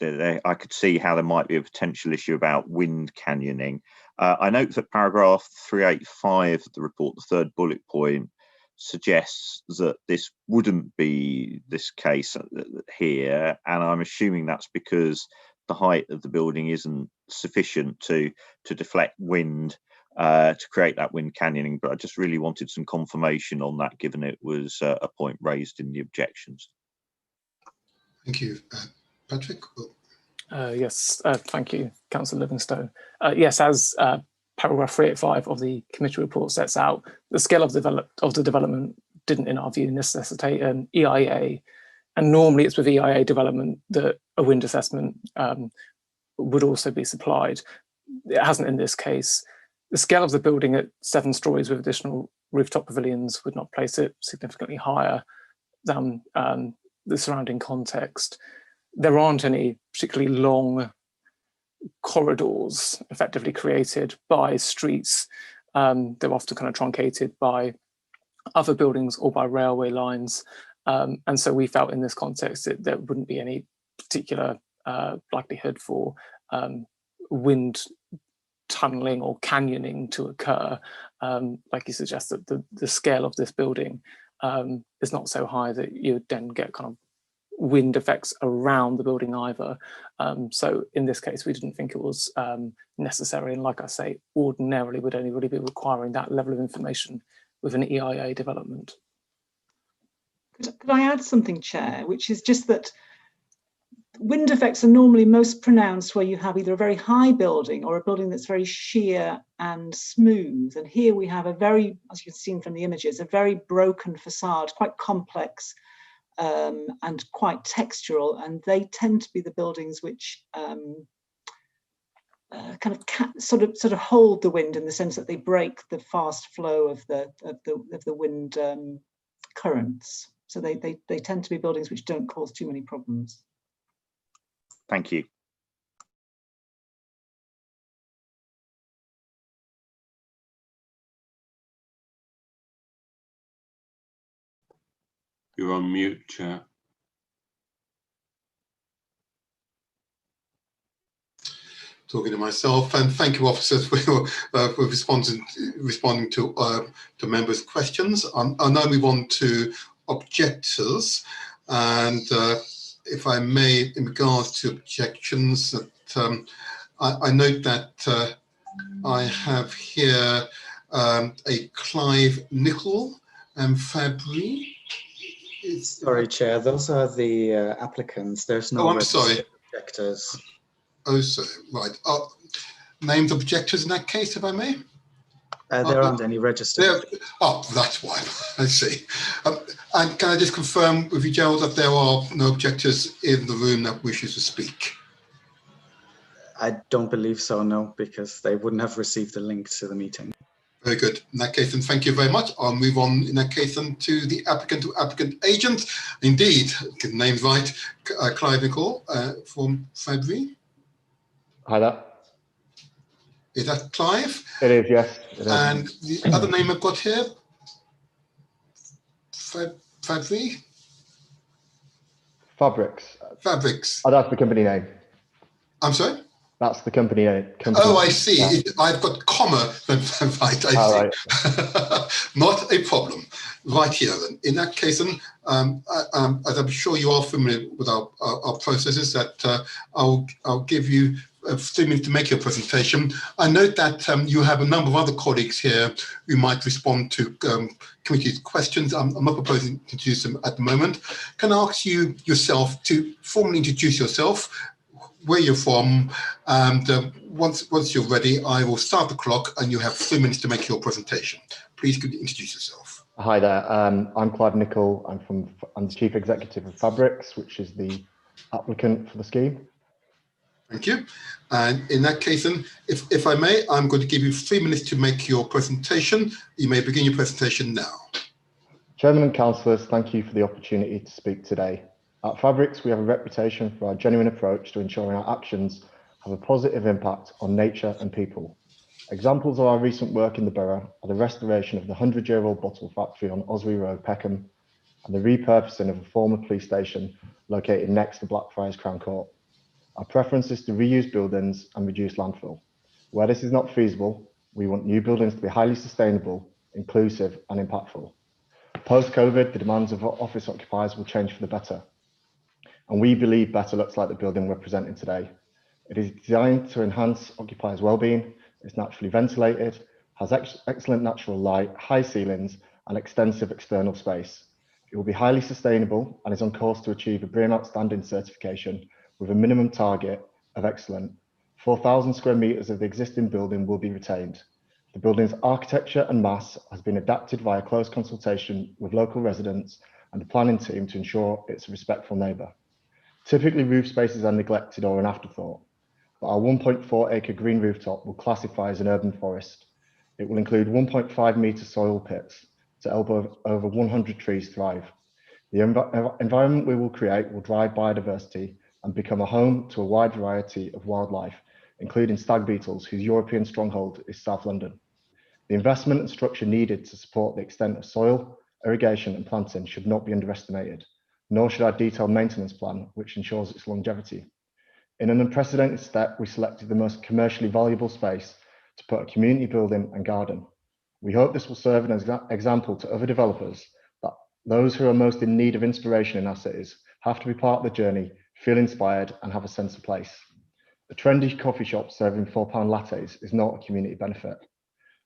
could see how there might be a potential issue about wind canyoning. I note that paragraph 385 of the report, the third bullet point, suggests that this wouldn't be this case here, and I'm assuming that's because the height of the building isn't sufficient to deflect wind to create that wind canyoning. But I just really wanted some confirmation on that, given it was a point raised in the objections. Thank you. Patrick? Yes, thank you, Councillor Livingstone. Yes, as paragraph 385 of the committee report sets out, the scale of the development didn't, in our view, necessitate an EIA. And normally it's with EIA development that a wind assessment would also be supplied. It hasn't in this case. The scale of the building at 7 stories with additional rooftop pavilions would not place it significantly higher than the surrounding context. There aren't any particularly long corridors effectively created by streets. They're often kind of truncated by other buildings or by railway lines. And so we felt in this context that there wouldn't be any particular likelihood for wind tunneling or canyoning to occur. Like you suggested, the scale of this building is not so high that you would then get kind of wind effects around the building either. So in this case, we didn't think it was necessary. And like I say, ordinarily would only really be requiring that level of information with an EIA development. Could I add something, Chair, which is just that wind effects are normally most pronounced where you have either a very high building or a building that's very sheer and smooth. And here we have a very, as you've seen from the images, a very broken facade, quite complex and quite textural. And they tend to be the buildings which kind of sort of hold the wind in the sense that they break the fast flow of the wind currents. So they tend to be buildings which don't cause too many problems. Thank you. You're on mute, Chair. Talking to myself, and thank you, officers, for responding to members' questions. I'll now move on to objectors, and if I may, in regards to objections, that I note that I have here a Clive Nicol and Fabry. Sorry, Chair, those are the applicants. There's no objectors. Oh, so right. Named objectors in that case, if I may? There aren't any registered. Oh, that's why. I see. And can I just confirm with you, Gerald, that there are no objectors in the room that wishes to speak? I don't believe so, no, because they wouldn't have received the link to the meeting. Very good. In that case, then thank you very much. I'll move on in that case then to the applicant agent. Indeed, get the names right. Clive Nicol from Fabry. Hi there. Is that Clive? It is, yes. It is. And the other name I've got here? Fabry? Fabrics. Fabrics. Oh, that's the company name. I'm sorry? That's the company. Oh, I see. I've got comma. Right, I see. Right. Not a problem. Right here, then. In that case, then, as I'm sure you are familiar with our processes, that I'll give you 3 minutes to make your presentation. I note that you have a number of other colleagues here who might respond to committee questions. I'm not proposing to introduce them at the moment. Can I ask you yourself to formally introduce yourself, where you're from, and once you're ready, I will start the clock and you have 3 minutes to make your presentation. Please could you introduce yourself. Hi there. I'm Clive Nicol. I'm the Chief Executive of Fabrics, which is the applicant for the scheme. Thank you. And in that case, then, if I may, I'm going to give you 3 minutes to make your presentation. You may begin your presentation now. Chairman and councillors, thank you for the opportunity to speak today. At Fabrics, we have a reputation for our genuine approach to ensuring our actions have a positive impact on nature and people. Examples of our recent work in the borough are the restoration of the 100-year-old bottle factory on Oswey Road, Peckham, and the repurposing of a former police station located next to Blackfriars Crown Court. Our preference is to reuse buildings and reduce landfill. Where this is not feasible, we want new buildings to be highly sustainable, inclusive, and impactful. Post-COVID, the demands of office occupiers will change for the better. And we believe better looks like the building we're presenting today. It is designed to enhance occupiers' well-being, it's naturally ventilated, has excellent natural light, high ceilings, and extensive external space. It will be highly sustainable and is on course to achieve a BREEAM Outstanding certification with a minimum target of excellent. 4,000 square metres of the existing building will be retained. The building's architecture and mass has been adapted via close consultation with local residents and the planning team to ensure it's a respectful neighbour. Typically, roof spaces are neglected or an afterthought, but our 1.4 acre green rooftop will classify as an urban forest. It will include 1.5 metre soil pits to help over 100 trees thrive. The environment we will create will drive biodiversity and become a home to a wide variety of wildlife, including stag beetles, whose European stronghold is South London. The investment and structure needed to support the extent of soil, irrigation and planting should not be underestimated, nor should our detailed maintenance plan, which ensures its longevity. In an unprecedented step, we selected the most commercially valuable space to put a community building and garden. We hope this will serve as an example to other developers that those who are most in need of inspiration in our cities have to be part of the journey, feel inspired and have a sense of place. A trendy coffee shop serving £4 lattes is not a community benefit.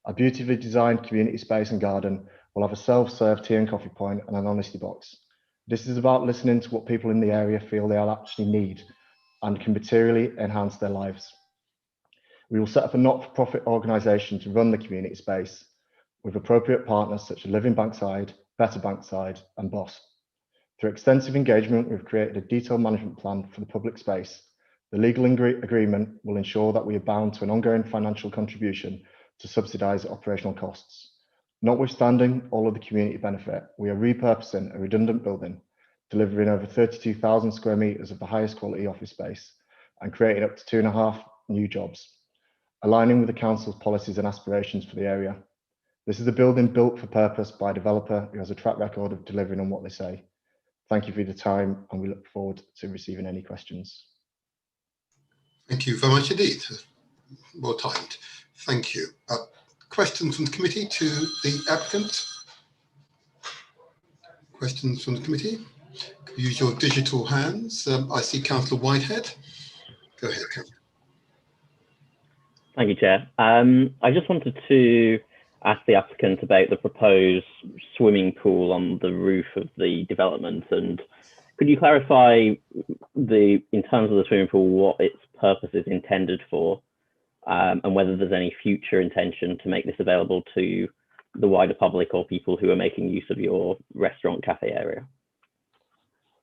A beautifully designed community space and garden will have a self-serve tea and coffee point and an honesty box. This is about listening to what people in the area feel they actually need and can materially enhance their lives. We will set up a not-for-profit organisation to run the community space with appropriate partners such as Living Bankside, Better Bankside and BOSS. Through extensive engagement, we've created a detailed management plan for the public space. The legal agreement will ensure that we are bound to an ongoing financial contribution to subsidise operational costs. Notwithstanding all of the community benefit, we are repurposing a redundant building, delivering over 32,000 square metres of the highest quality office space and creating up to 2.5 new jobs, aligning with the council's policies and aspirations for the area. This is a building built for purpose by a developer who has a track record of delivering on what they say. Thank you for your time and we look forward to receiving any questions. Thank you very much indeed. Well timed. Thank you. Questions from the committee to the applicant? Questions from the committee? Use your digital hands. I see Councillor Whitehead. Go ahead, Councillor. Thank you, Chair. I just wanted to ask the applicant about the proposed swimming pool on the roof of the development, and could you clarify in terms of the swimming pool what its purpose is intended for, and whether there's any future intention to make this available to the wider public or people who are making use of your restaurant cafe area?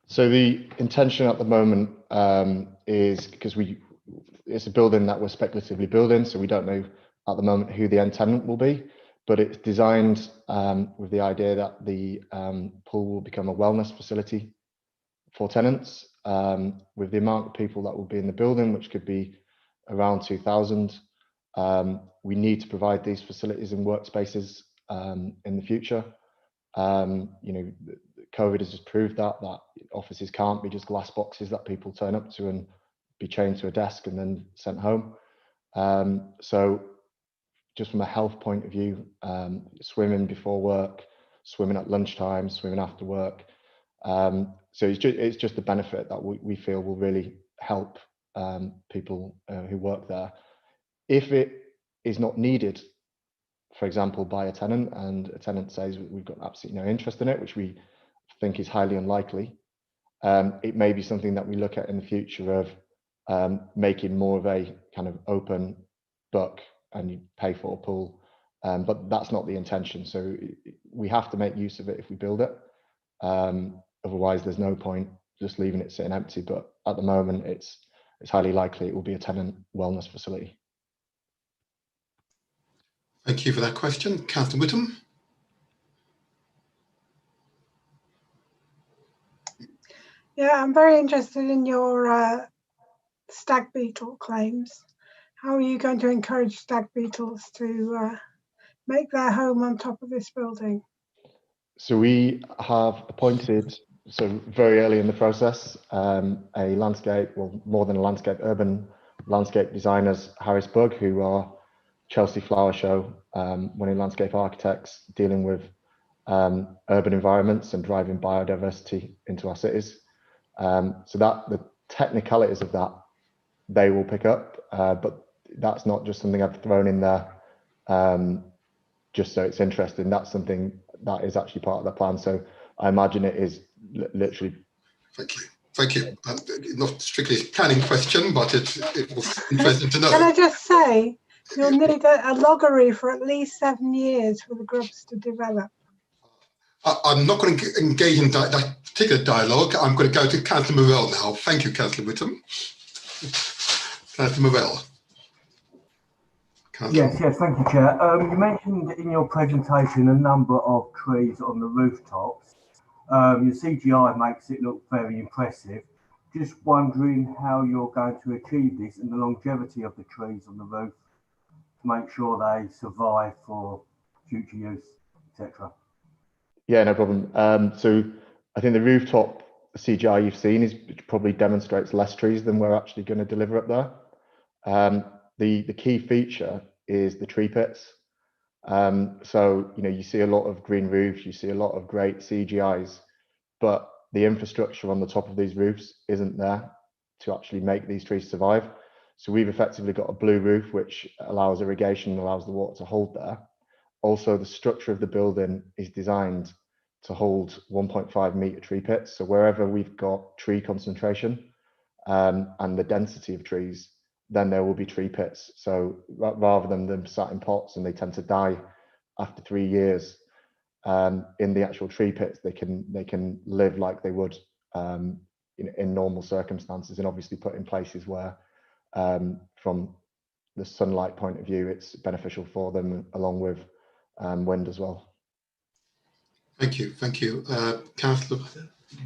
So the intention at the moment is, because it's a building that we're speculatively building, so we don't know at the moment who the end tenant will be, but it's designed with the idea that the pool will become a wellness facility for tenants. With the amount of people that will be in the building, which could be around 2,000, we need to provide these facilities and workspaces in the future. COVID has just proved that offices can't be just glass boxes that people turn up to and be chained to a desk and then sent home. So just from a health point of view, swimming before work, swimming at lunchtime, swimming after work. So it's just a benefit that we feel will really help people who work there. If it is not needed, for example, by a tenant, and a tenant says we've got absolutely no interest in it, which we think is highly unlikely, it may be something that we look at in the future of making more of a kind of open book and you pay for a pool, but that's not the intention. So we have to make use of it if we build it. Otherwise, there's no point just leaving it sitting empty. But at the moment, it's highly likely it will be a tenant wellness facility. Thank you for that question. Councillor Whittam. Yeah, I'm very interested in your stag beetle claims. How are you going to encourage stag beetles to make their home on top of this building? So we have appointed, so very early in the process, a landscape, well, more than a landscape, urban landscape designers, Harris Bugg, who are Chelsea Flower Show, winning landscape architects, dealing with urban environments and driving biodiversity into our cities. So that the technicalities of that, they will pick up, but that's not just something I've thrown in there just so it's interesting. That's something that is actually part of the plan. So I imagine it is literally. Thank you. Not strictly a planning question, but it was interesting to know. Can I just say, you'll need a loggery for at least 7 years for the grubs to develop. I'm not going to engage in that particular dialogue. I'm going to go to Councillor Morell now. Thank you, Councillor Whittam. Councillor Morell. Yes, thank you, Chair. You mentioned in your presentation a number of trees on the rooftops. Your CGI makes it look very impressive. Just wondering how you're going to achieve this and the longevity of the trees on the roof to make sure they survive for future use, etc. Yeah, no problem. So I think the rooftop CGI you've seen probably demonstrates less trees than we're actually going to deliver up there. The key feature is the tree pits. So, you see a lot of green roofs, you see a lot of great CGIs, but the infrastructure on the top of these roofs isn't there to actually make these trees survive. So we've effectively got a blue roof, which allows irrigation and allows the water to hold there. Also, the structure of the building is designed to hold 1.5 metre tree pits. So wherever we've got tree concentration and the density of trees, then there will be tree pits. So rather than them sat in pots and they tend to die after 3 years, in the actual tree pits, they can live like they would in normal circumstances, and obviously put in places where from the sunlight point of view, it's beneficial for them, along with wind as well. Thank you. Councillor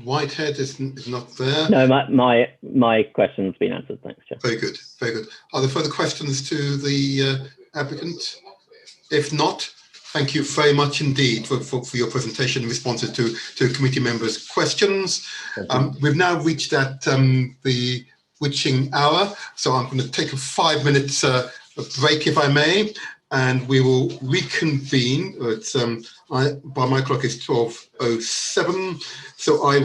Whitehead is not there. No, my question's been answered. Thanks, Chair. Very good, very good. Are there further questions to the applicant? If not, thank you very much indeed for your presentation and responses to committee members' questions. We've now reached that the witching hour, so I'm going to take a 5 minutes break, if I may, and we will reconvene. It's by my clock it's 12:07, so I